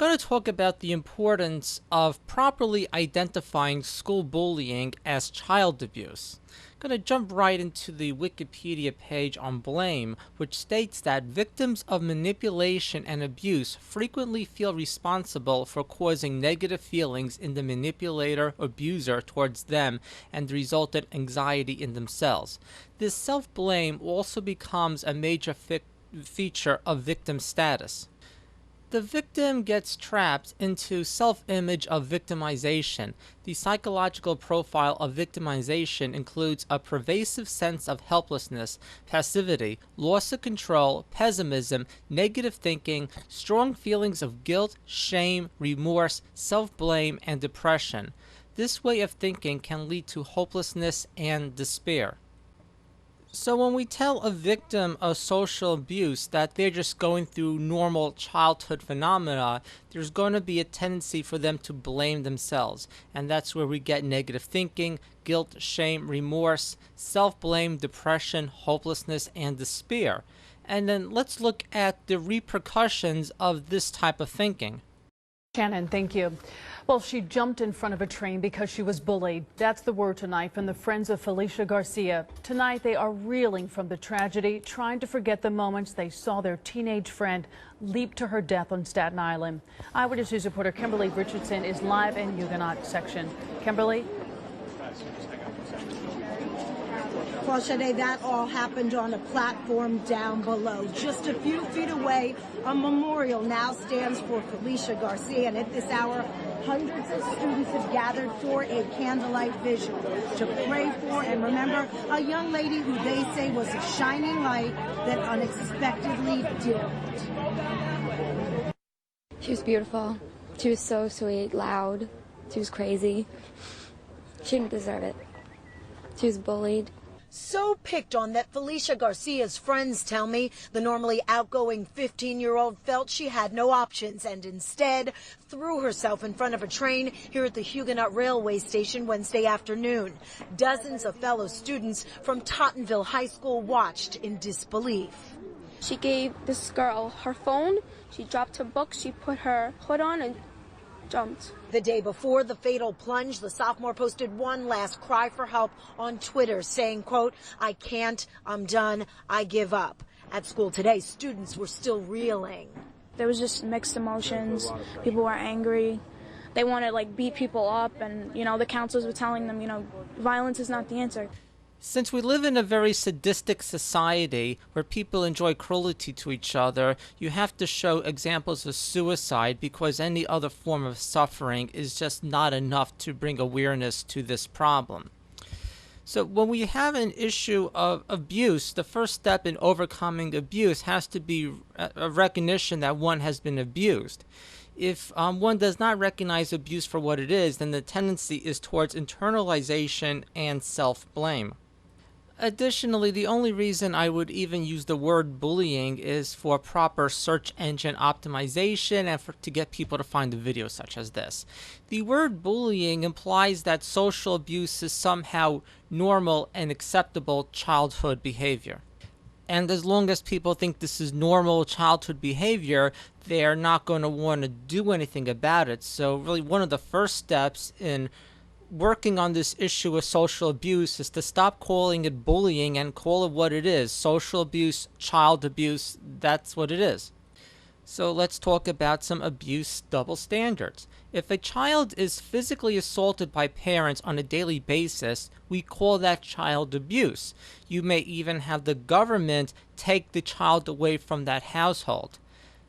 going to talk about the importance of properly identifying school bullying as child abuse. I'm going to jump right into the Wikipedia page on blame, which states that victims of manipulation and abuse frequently feel responsible for causing negative feelings in the manipulator or abuser towards them and the resultant anxiety in themselves. This self-blame also becomes a major feature of victim status. The victim gets trapped into self-image of victimization. The psychological profile of victimization includes a pervasive sense of helplessness, passivity, loss of control, pessimism, negative thinking, strong feelings of guilt, shame, remorse, self-blame, and depression. This way of thinking can lead to hopelessness and despair. So when we tell a victim of social abuse that they're just going through normal childhood phenomena, there's going to be a tendency for them to blame themselves. And that's where we get negative thinking, guilt, shame, remorse, self-blame, depression, hopelessness, and despair. And then let's look at the repercussions of this type of thinking. Shannon, thank you. Well, she jumped in front of a train because she was bullied. That's the word tonight from the friends of Felicia Garcia. Tonight, they are reeling from the tragedy, trying to forget the moments they saw their teenage friend leap to her death on Staten Island. Eyewitness News reporter Kimberly Richardson is live in Huguenot section. Kimberly? Well, Sade, that all happened on a platform down below. Just a few feet away, a memorial now stands for Felicia Garcia, and at this hour, hundreds of students have gathered for a candlelight vigil to pray for and remember a young lady who they say was a shining light that unexpectedly dimmed. She was beautiful. She was so sweet, loud. She was crazy. She didn't deserve it. She was bullied. So picked on that Felicia Garcia's friends tell me the normally outgoing 15-year-old felt she had no options and instead threw herself in front of a train here at the Huguenot railway station Wednesday afternoon. Dozens of fellow students from Tottenville High School watched in disbelief. She gave this girl her phone. She dropped her book. She put her hood on and jumped. The day before the fatal plunge, the sophomore posted one last cry for help on Twitter saying, quote, "I can't, I'm done, I give up." At school today, students were still reeling. There was just mixed emotions. People were angry. They wanted to beat people up, and the counselors were telling them, violence is not the answer. Since we live in a very sadistic society where people enjoy cruelty to each other, you have to show examples of suicide because any other form of suffering is just not enough to bring awareness to this problem. So when we have an issue of abuse, the first step in overcoming abuse has to be a recognition that one has been abused. If one does not recognize abuse for what it is, then the tendency is towards internalization and self-blame. Additionally, the only reason I would even use the word bullying is for proper search engine optimization and to get people to find the videos such as this. The word bullying implies that social abuse is somehow normal and acceptable childhood behavior. And as long as people think this is normal childhood behavior, they're not going to want to do anything about it. So really one of the first steps in working on this issue of social abuse is to stop calling it bullying and call it what it is. Social abuse, child abuse, that's what it is. So let's talk about some abuse double standards. If a child is physically assaulted by parents on a daily basis, we call that child abuse. You may even have the government take the child away from that household.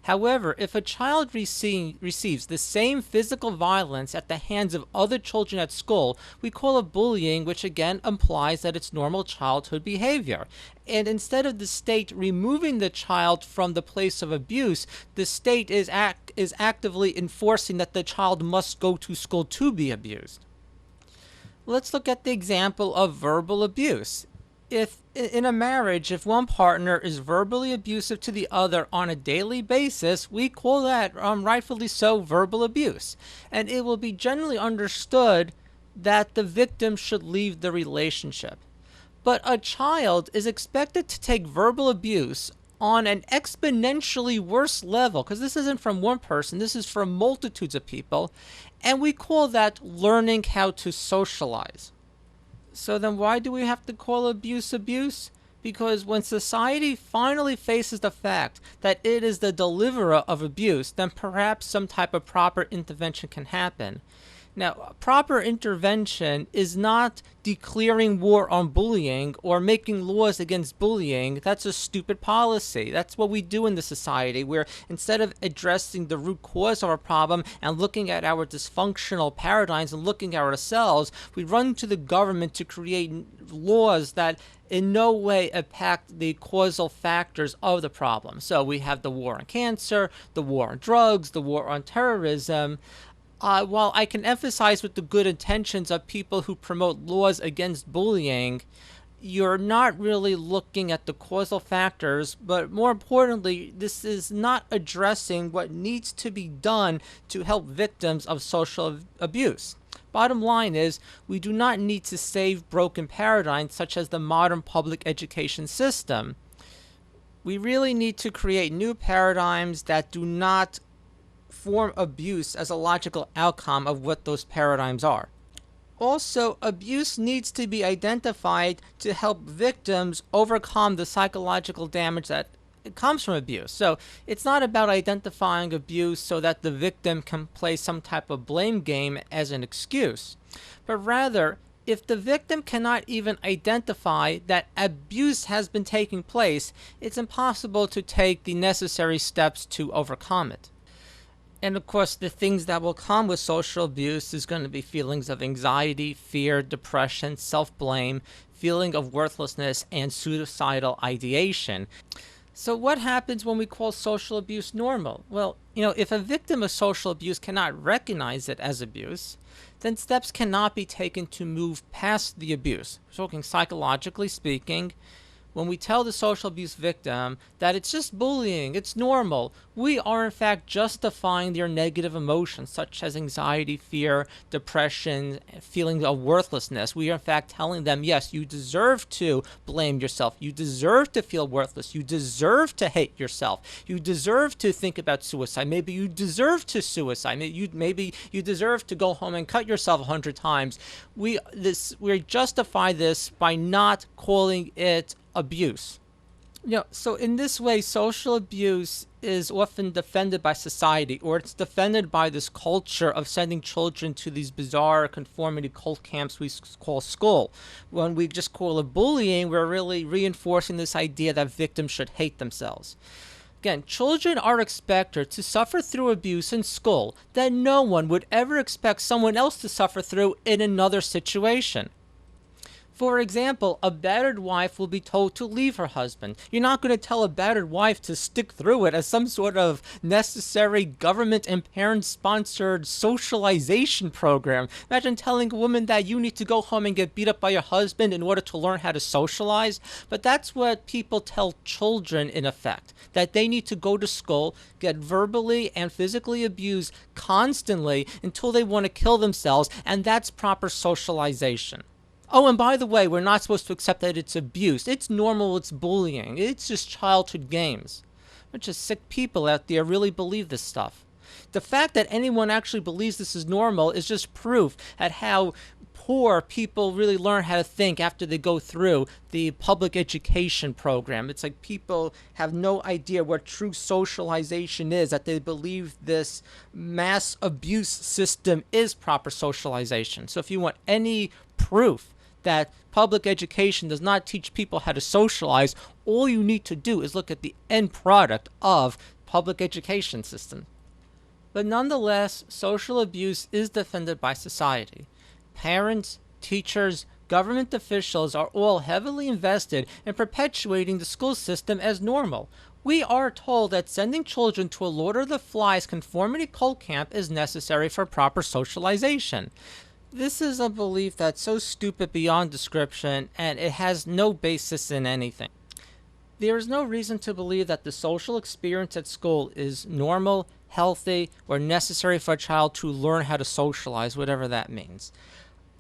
However, if a child receives the same physical violence at the hands of other children at school, we call it bullying, which again implies that it's normal childhood behavior. And instead of the state removing the child from the place of abuse, the state is actively enforcing that the child must go to school to be abused. Let's look at the example of verbal abuse. If in a marriage, if one partner is verbally abusive to the other on a daily basis, we call that, rightfully so, verbal abuse. And it will be generally understood that the victim should leave the relationship. But a child is expected to take verbal abuse on an exponentially worse level, because this isn't from one person, this is from multitudes of people, and we call that learning how to socialize. So then why do we have to call abuse abuse? Because when society finally faces the fact that it is the deliverer of abuse, then perhaps some type of proper intervention can happen. Now, proper intervention is not declaring war on bullying or making laws against bullying. That's a stupid policy. That's what we do in the society, where instead of addressing the root cause of our problem and looking at our dysfunctional paradigms and looking at ourselves, we run to the government to create laws that in no way impact the causal factors of the problem. So we have the war on cancer, the war on drugs, the war on terrorism. While I can emphasize with the good intentions of people who promote laws against bullying, you're not really looking at the causal factors, but more importantly, this is not addressing what needs to be done to help victims of social abuse. Bottom line is, we do not need to save broken paradigms such as the modern public education system. We really need to create new paradigms that do not form abuse as a logical outcome of what those paradigms are. Also, abuse needs to be identified to help victims overcome the psychological damage that comes from abuse. So it's not about identifying abuse so that the victim can play some type of blame game as an excuse, but rather, if the victim cannot even identify that abuse has been taking place, it's impossible to take the necessary steps to overcome it. And of course, the things that will come with social abuse is going to be feelings of anxiety, fear, depression, self-blame, feeling of worthlessness, and suicidal ideation. So what happens when we call social abuse normal? Well, if a victim of social abuse cannot recognize it as abuse, then steps cannot be taken to move past the abuse. We're talking psychologically speaking. When we tell the social abuse victim that it's just bullying, it's normal, we are in fact justifying their negative emotions such as anxiety, fear, depression, feelings of worthlessness. We are in fact telling them, yes, you deserve to blame yourself. You deserve to feel worthless. You deserve to hate yourself. You deserve to think about suicide. Maybe you deserve to suicide. Maybe you deserve to go home and cut yourself 100 times. We justify this by not calling it abuse. So in this way, social abuse is often defended by society, or it's defended by this culture of sending children to these bizarre conformity cult camps we call school. When we just call it bullying, we're really reinforcing this idea that victims should hate themselves. Again, children are expected to suffer through abuse in school that no one would ever expect someone else to suffer through in another situation. For example, a battered wife will be told to leave her husband. You're not going to tell a battered wife to stick through it as some sort of necessary government and parent-sponsored socialization program. Imagine telling a woman that you need to go home and get beat up by your husband in order to learn how to socialize. But that's what people tell children in effect, that they need to go to school, get verbally and physically abused constantly until they want to kill themselves, and that's proper socialization. Oh, and by the way, we're not supposed to accept that it's abuse. It's normal, it's bullying. It's just childhood games. Bunch of sick people out there really believe this stuff. The fact that anyone actually believes this is normal is just proof at how poor people really learn how to think after they go through the public education program. It's like people have no idea what true socialization is, that they believe this mass abuse system is proper socialization. So if you want any proof that public education does not teach people how to socialize, all you need to do is look at the end product of public education system. But nonetheless, social abuse is defended by society. Parents, teachers, government officials are all heavily invested in perpetuating the school system as normal. We are told that sending children to a Lord of the Flies conformity cult camp is necessary for proper socialization. This is a belief that's so stupid beyond description, and it has no basis in anything. There is no reason to believe that the social experience at school is normal, healthy, or necessary for a child to learn how to socialize, whatever that means.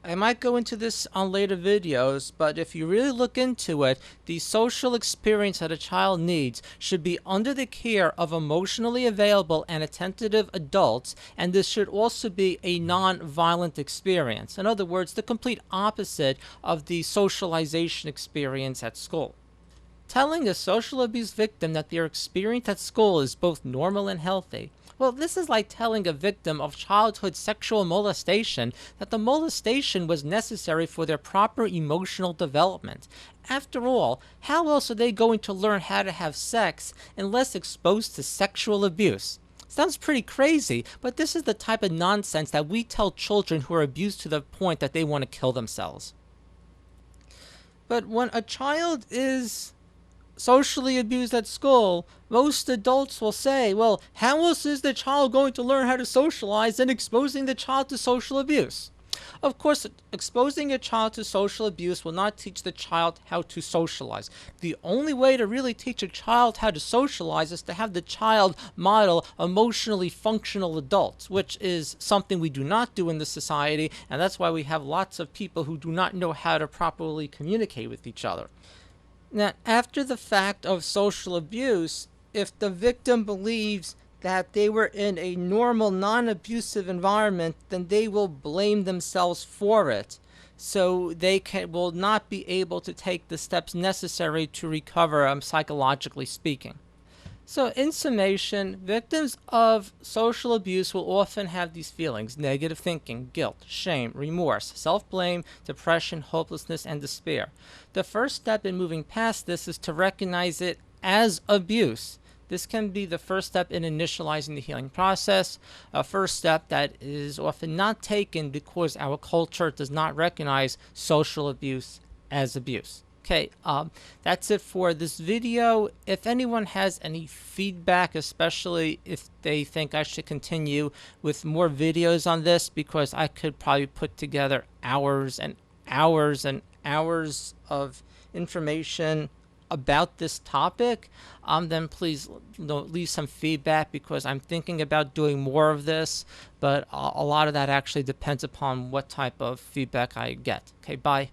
I might go into this on later videos, but if you really look into it, the social experience that a child needs should be under the care of emotionally available and attentive adults, and this should also be a non-violent experience. In other words, the complete opposite of the socialization experience at school. Telling a social abuse victim that their experience at school is both normal and healthy. Well, this is like telling a victim of childhood sexual molestation that the molestation was necessary for their proper emotional development. After all, how else are they going to learn how to have sex unless exposed to sexual abuse? Sounds pretty crazy, but this is the type of nonsense that we tell children who are abused to the point that they want to kill themselves. But when a child is socially abused at school, most adults will say, well, how else is the child going to learn how to socialize than exposing the child to social abuse? Of course, exposing a child to social abuse will not teach the child how to socialize. The only way to really teach a child how to socialize is to have the child model emotionally functional adults, which is something we do not do in this society, and that's why we have lots of people who do not know how to properly communicate with each other. Now, after the fact of social abuse, if the victim believes that they were in a normal, non-abusive environment, then they will blame themselves for it. So they will not be able to take the steps necessary to recover, psychologically speaking. So in summation, victims of social abuse will often have these feelings: negative thinking, guilt, shame, remorse, self-blame, depression, hopelessness, and despair. The first step in moving past this is to recognize it as abuse. This can be the first step in initializing the healing process, a first step that is often not taken because our culture does not recognize social abuse as abuse. Okay, that's it for this video. If anyone has any feedback, especially if they think I should continue with more videos on this, because I could probably put together hours and hours and hours of information about this topic, then please leave some feedback, because I'm thinking about doing more of this, but a lot of that actually depends upon what type of feedback I get. Okay, bye.